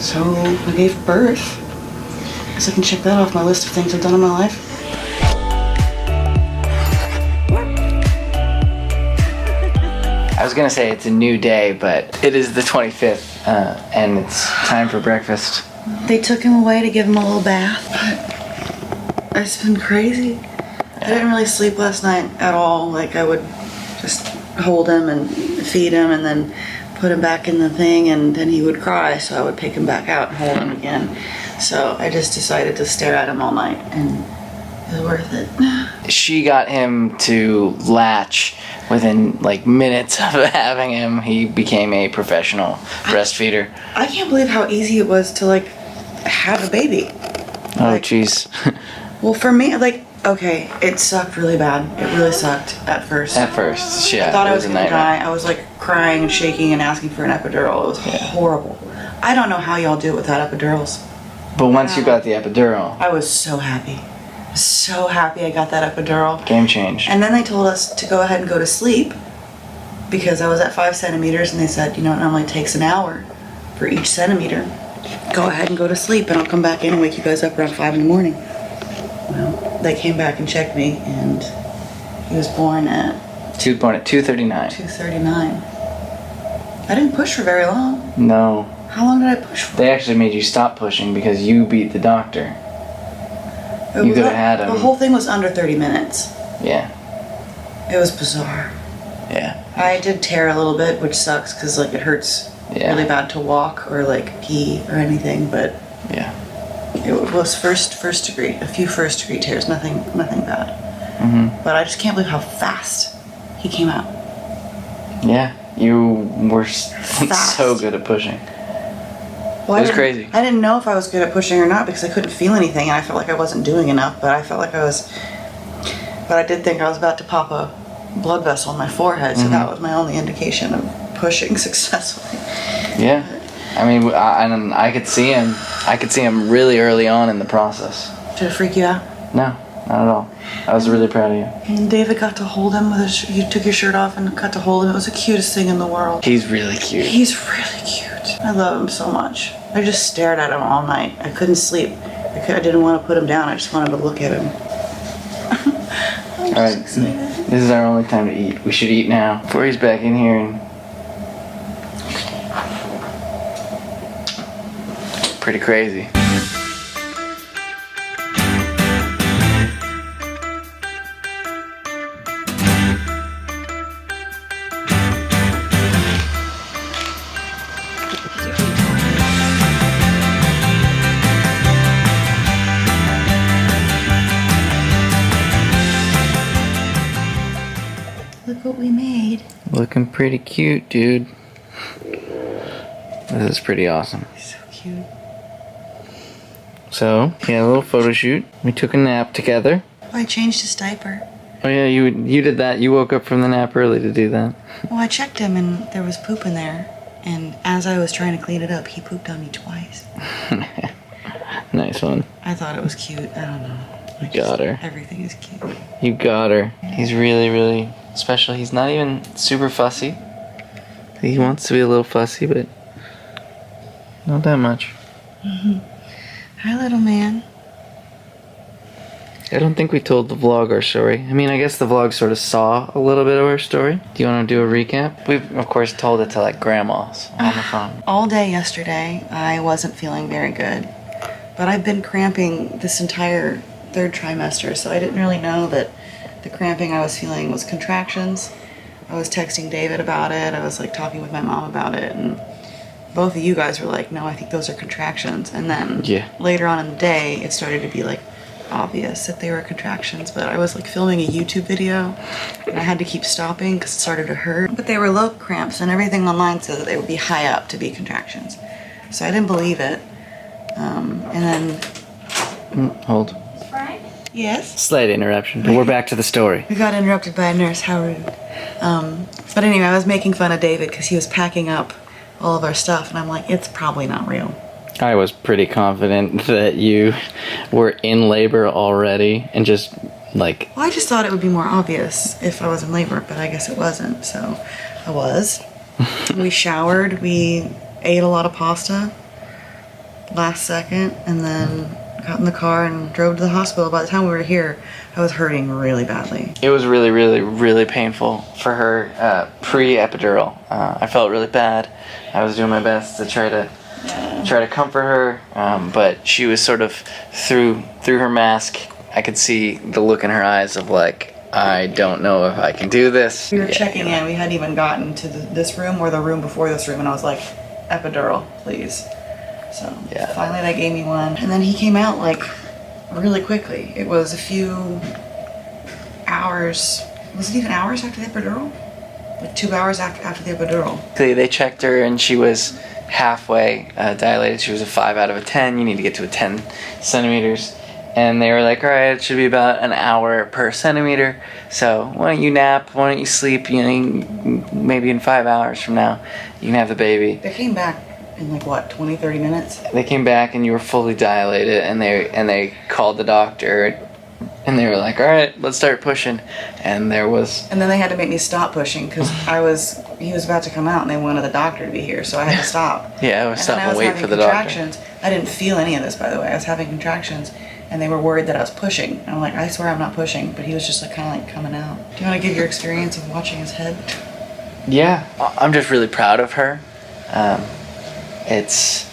So I gave birth. Guess I can check that off my list of things I've done in my life. I was gonna say it's a new day, but it is the 25th, and it's time for breakfast. They took him away to give him a little bath, but it's been crazy. I didn't really sleep last night at all. Like, I would just hold him and feed him and then put him back in the thing, and then he would cry, so I would pick him back out and hold him again. So I just decided to stare at him all night, and it was worth it. She got him to latch within like minutes of having him. He became a professional breastfeeder. I can't believe how easy it was to like have a baby. Oh jeez. Well, for me, like, okay, it sucked really bad. It really sucked at first. At first, yeah. I thought I was a gonna nightmare. die. I was like crying and shaking and asking for an epidural. It was horrible. I don't know how y'all do it without epidurals. But once you got the epidural, I was so happy. So happy I got that epidural. game changed. And then they told us to go ahead and go to sleep because I was at 5 centimeters, and they said, you know, it normally takes an hour for each centimeter. Go ahead and go to sleep, and I'll come back in and wake you guys up around 5 in the morning. Well, they came back and checked me, and he was born at... He was born at 2:39. 2:39. I didn't push for very long. No. How long did I push for? They actually made you stop pushing because you beat the doctor. You could have had him. The whole thing was under 30 minutes. Yeah. It was bizarre. Yeah. I did tear a little bit, which sucks because like it hurts really bad to walk or like pee or anything. But yeah, it was first degree. A few first degree tears, nothing bad. Mm-hmm. But I just can't believe how fast he came out. Yeah, you were so good at pushing. Well, it was crazy. I didn't know if I was good at pushing or not because I couldn't feel anything, and I felt like I wasn't doing enough. But I felt like I was. But I did think I was about to pop a blood vessel in my forehead, so that was my only indication of pushing successfully. Yeah, I mean, I could see him. I could see him really early on in the process. Did it freak you out? No, not at all. I was really proud of you. And David got to hold him with his. You took your shirt off and got to hold him. It was the cutest thing in the world. He's really cute. He's really cute. I love him so much. I just stared at him all night. I couldn't sleep. I didn't want to put him down. I just wanted to look at him. All right, this is our only time to eat. We should eat now before he's back in here. And pretty crazy. Look what we made. Looking pretty cute, dude. This is pretty awesome. So cute. So, yeah, a little photo shoot. We took a nap together. I changed his diaper. Oh yeah, you did that. You woke up from the nap early to do that. Well, I checked him and there was poop in there. And as I was trying to clean it up, he pooped on me twice. Nice one. I thought it was cute. I don't know. You got her. Everything is cute. You got her. He's really, really special. He's not even super fussy. He wants to be a little fussy, but not that much. Mm-hmm. Hi, little man. I don't think we told the vlog our story. I mean, I guess the vlog sort of saw a little bit of our story. Do you want to do a recap? We've, of course, told it to, like, grandmas on the phone. All day yesterday, I wasn't feeling very good. But I've been cramping this entire third trimester, so I didn't really know that the cramping I was feeling was contractions. I was texting David about it. I was, like, talking with my mom about it, and both of you guys were like, no, I think those are contractions. And then later on in the day, it started to be, like, obvious that they were contractions, but I was like filming a YouTube video and I had to keep stopping because it started to hurt. But they were low cramps and everything online said that they would be high up to be contractions. So I didn't believe it. And then... Hold. Yes? Slight interruption, but we're back to the story. We got interrupted by a nurse, how rude. But anyway, I was making fun of David because he was packing up all of our stuff and I'm like, it's probably not real. I was pretty confident that you were in labor already and just like... Well, I just thought it would be more obvious if I was in labor, but I guess it wasn't, so I was. We showered, we ate a lot of pasta, last second, and then got in the car and drove to the hospital. By the time we were here, I was hurting really badly. It was really, really, really painful for her pre-epidural. I felt really bad. I was doing my best to try to comfort her, but she was sort of through her mask. I could see the look in her eyes of like, I don't know if I can do this. We were checking in. We hadn't even gotten to this room or the room before this room, and I was like, epidural, please. So finally they gave me one, and then he came out like really quickly. It was a few hours. Was it even hours after the epidural? Like 2 hours after the epidural. They checked her and she was halfway dilated. She was a 5 out of a 10. You need to get to a 10 centimeters. And they were like, all right, it should be about an hour per centimeter. So why don't you nap? Why don't you sleep? You know, maybe in 5 hours from now, you can have the baby. They came back in like what, 20, 30 minutes? They came back and you were fully dilated, and they called the doctor. And they were like, all right, let's start pushing. And there was... And then they had to make me stop pushing because he was about to come out and they wanted the doctor to be here. So I had to stop. Yeah, I was stop and wait for the doctor. I didn't feel any of this, by the way. I was having contractions and they were worried that I was pushing. And I'm like, I swear I'm not pushing. But he was just like kind of like coming out. Do you want to give your experience of watching his head? Yeah, I'm just really proud of her. It's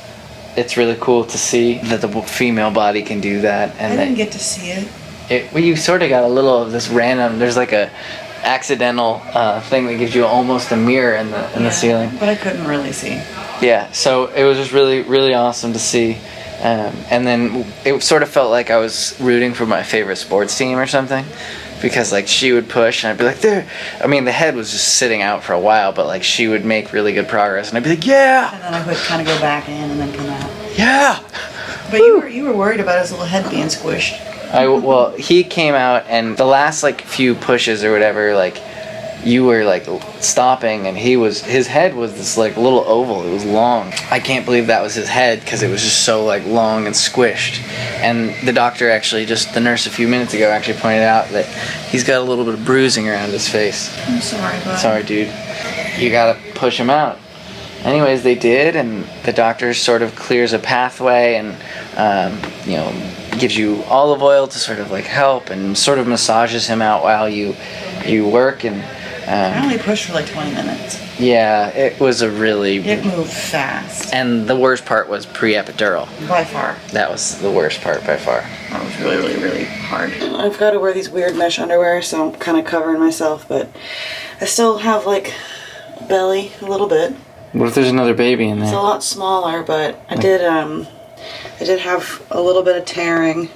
really cool to see that the female body can do that. And I didn't get to see it. Well, you sort of got a little of this random. There's like a accidental thing that gives you almost a mirror in the ceiling. But I couldn't really see. Yeah, so it was just really, really awesome to see. And then it sort of felt like I was rooting for my favorite sports team or something, because like she would push and I'd be like, there. I mean, the head was just sitting out for a while, but like she would make really good progress and I'd be like, yeah. And then I would kind of go back in and then come out. Yeah. But you were worried about his little head being squished. Well, he came out and the last like few pushes or whatever, like you were like stopping and his head was this like little oval. It was long. I can't believe that was his head because it was just so like long and squished. And the doctor the nurse a few minutes ago actually pointed out that he's got a little bit of bruising around his face. I'm sorry, bud. Sorry, dude. You gotta push him out. Anyways, they did, and the doctor sort of clears a pathway and, gives you olive oil to sort of like help and sort of massages him out while you work. And I only pushed for like 20 minutes. Yeah, it was it moved fast. And the worst part was pre-epidural. By far. That was the worst part by far. That was really, really, really hard. I've got to wear these weird mesh underwear, so I'm kind of covering myself, but I still have like belly a little bit. What if there's another baby in there? It's a lot smaller, but I did have a little bit of tearing.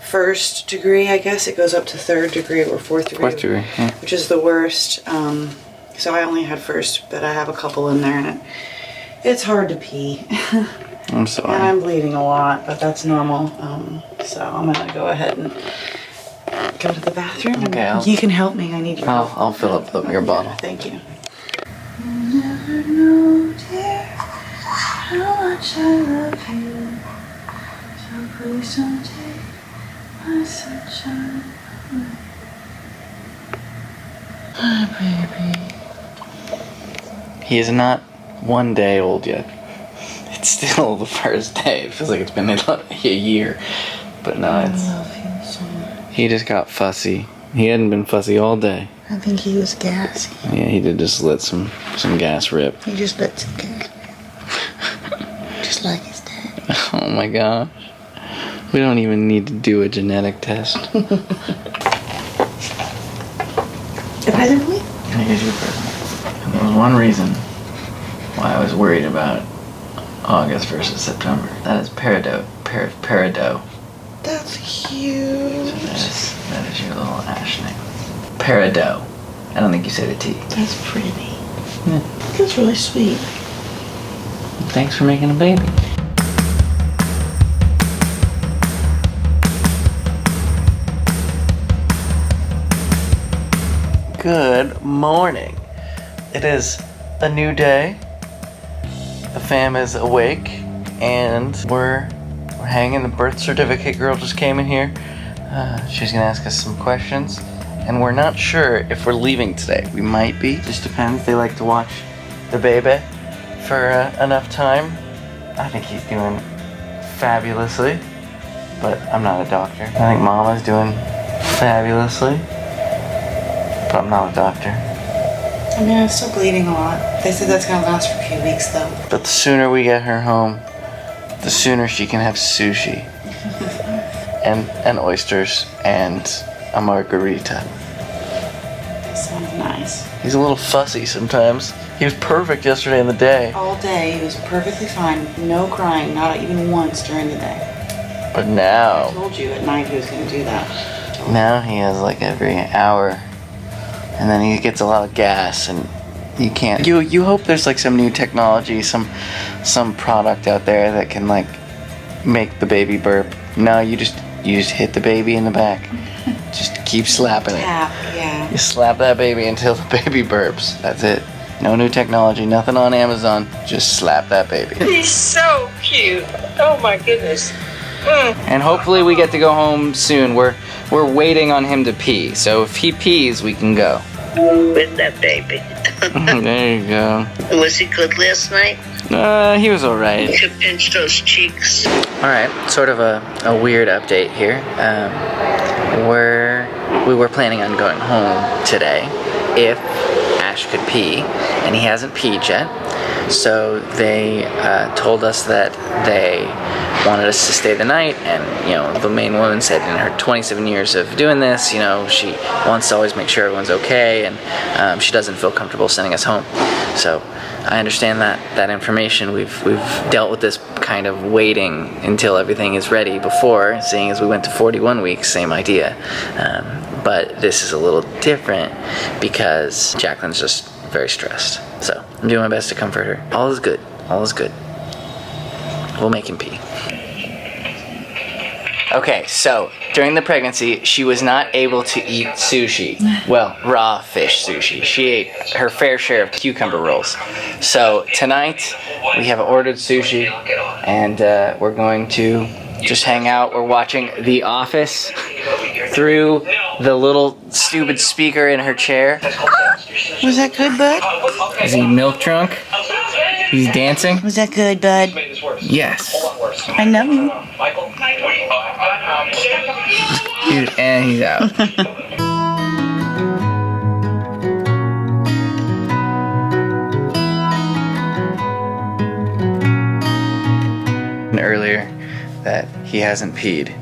First degree, I guess it goes up to 3rd degree or 4th degree. 4th degree, yeah. Which is the worst. So I only had 1st, but I have a couple in there, and it's hard to pee. I'm sorry. And I'm bleeding a lot, but that's normal. So I'm gonna go ahead and go to the bathroom. Okay. You can help me. I need your help. I'll fill up your bottle. Thank you. Never know, dear, how much I love you. So please don't take my sunshine away. Hi, baby. He is not 1 day old yet. It's still the first day. It feels like it's been a year. But no, I love you so much. He just got fussy. He hadn't been fussy all day. I think he was gassy. Yeah, he did just let some gas rip. He just let some gas rip. Just like his dad. Oh my gosh. We don't even need to do a genetic test. A present for me? Here's your present. And there was one reason why I was worried about August versus September. That is peridot. Peridot. That's cute. So that is your little Ash name. Peridot. I don't think you say the T. That's pretty. Yeah. That's really sweet. Thanks for making a baby. Good morning. It is a new day. The fam is awake and we're hanging. The birth certificate girl just came in here. She's gonna ask us some questions and we're not sure if we're leaving today. We might be, just depends. They like to watch the baby for enough time. I think he's doing fabulously, but I'm not a doctor. I think Mama's doing fabulously, but I'm not a doctor. I mean, I'm still bleeding a lot. They said that's gonna last for a few weeks though. But the sooner we get her home, the sooner she can have sushi and oysters and a margarita. Sounds nice. He's a little fussy sometimes. He was perfect yesterday in the day. All day, he was perfectly fine. No crying, not even once during the day. But I now, told you at night he was gonna do that. now he has like every hour, and then he gets a lot of gas, and you can't. You hope there's like some new technology, some product out there that can like make the baby burp. No, you just hit the baby in the back. Just keep slapping it. Tap, yeah. You slap that baby until the baby burps. That's it. No new technology, nothing on Amazon. Just slap that baby. He's so cute. Oh my goodness. And hopefully we get to go home soon. We're waiting on him to pee. So if he pees, we can go. With that baby. There you go. Was he good last night? He was alright. You could pinch those cheeks. Alright, sort of a weird update here. We were planning on going home today if Ash could pee, and he hasn't peed yet. So they told us that they wanted us to stay the night, and you know, the main woman said in her 27 years of doing this, you know, she wants to always make sure everyone's okay, and she doesn't feel comfortable sending us home. So I understand that information. We've dealt with this kind of waiting until everything is ready before, seeing as we went to 41 weeks, same idea. But this is a little different because Jacqueline's just very stressed. So I'm doing my best to comfort her. All is good. All is good. We'll make him pee. Okay, so during the pregnancy, she was not able to eat sushi. Well, raw fish sushi. She ate her fair share of cucumber rolls. So tonight, we have ordered sushi, and we're going to just hang out. We're watching The Office through the little stupid speaker in her chair. Was that good, bud? Is he milk drunk? He's dancing? Was that good, bud? Yes. I love you. Dude, and he's out. Earlier that he hasn't peed.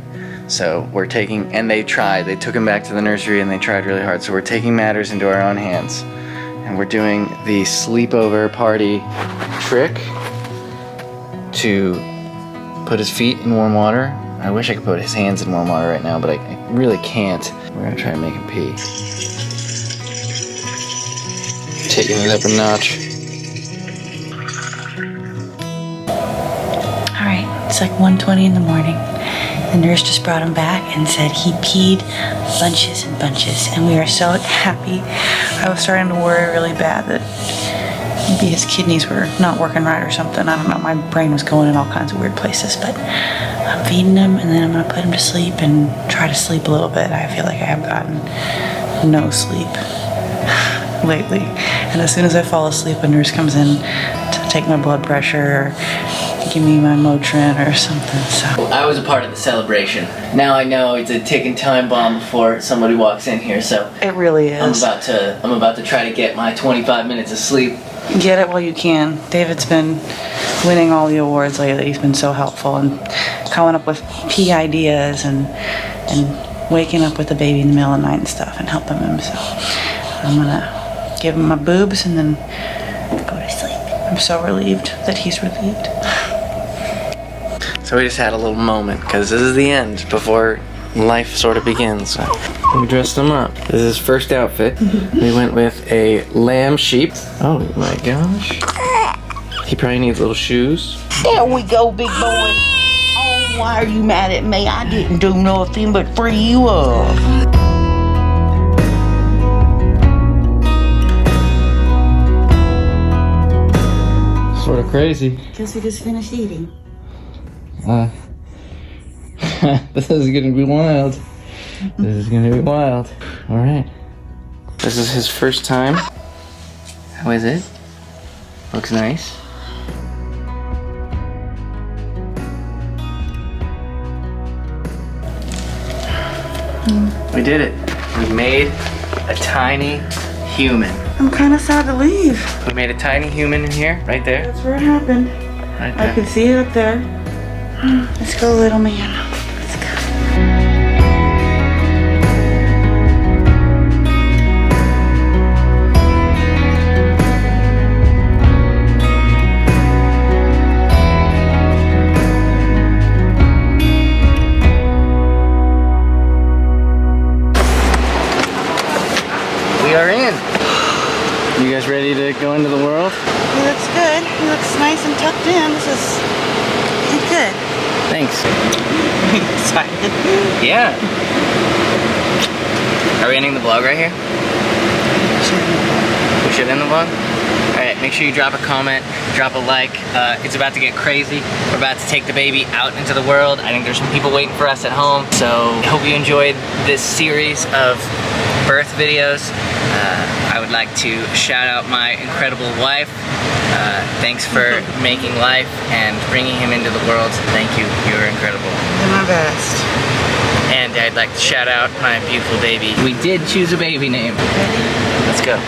So we're taking, and they took him back to the nursery and they tried really hard. So we're taking matters into our own hands. And we're doing the sleepover party trick to put his feet in warm water. I wish I could put his hands in warm water right now, but I really can't. We're gonna try and make him pee. Taking it up a notch. All right, it's like 1:20 in the morning. The nurse just brought him back and said he peed bunches and bunches, and we were so happy. I was starting to worry really bad that maybe his kidneys were not working right or something. I don't know, my brain was going in all kinds of weird places, but I'm feeding him and then I'm gonna put him to sleep and try to sleep a little bit. I feel like I have gotten no sleep lately. And as soon as I fall asleep, a nurse comes in to take my blood pressure or give me my Motrin or something. So I was a part of the celebration. Now I know it's a ticking time bomb before somebody walks in here, so it really is. I'm about to try to get my 25 minutes of sleep. Get it while you can. David's been winning all the awards lately. He's been so helpful and coming up with pee ideas and waking up with the baby in the middle of the night and stuff and helping him. So I'm gonna give him my boobs and then go to sleep. I'm so relieved that he's relieved. So we just had a little moment because this is the end before life sort of begins. We dressed him up. This is his first outfit. We went with a lamb sheep. Oh my gosh. He probably needs little shoes. There we go, big boy. Oh, why are you mad at me? I didn't do nothing but free you up. Sort of crazy. Guess we just finished eating. This is gonna be wild. This is gonna be wild. All right. This is his first time. How is it? Looks nice. We did it. We made a tiny human. I'm kind of sad to leave. We made a tiny human in here, right there. That's where it happened. Right I there. can see it up there. Let's go, little man. Let's go. We are in. You guys ready to go into the world? He looks good. He looks nice and tucked in. He's good. Thanks. Excited. Yeah. Are we ending the vlog right here? We should end the vlog? Alright, make sure you drop a comment, drop a like. It's about to get crazy. We're about to take the baby out into the world. I think there's some people waiting for us at home. So I hope you enjoyed this series of birth videos. I would like to shout out my incredible wife. Thanks for making life and bringing him into the world. Thank you, you're incredible. You're my best. And I'd like to shout out my beautiful baby. We did choose a baby name. Let's go.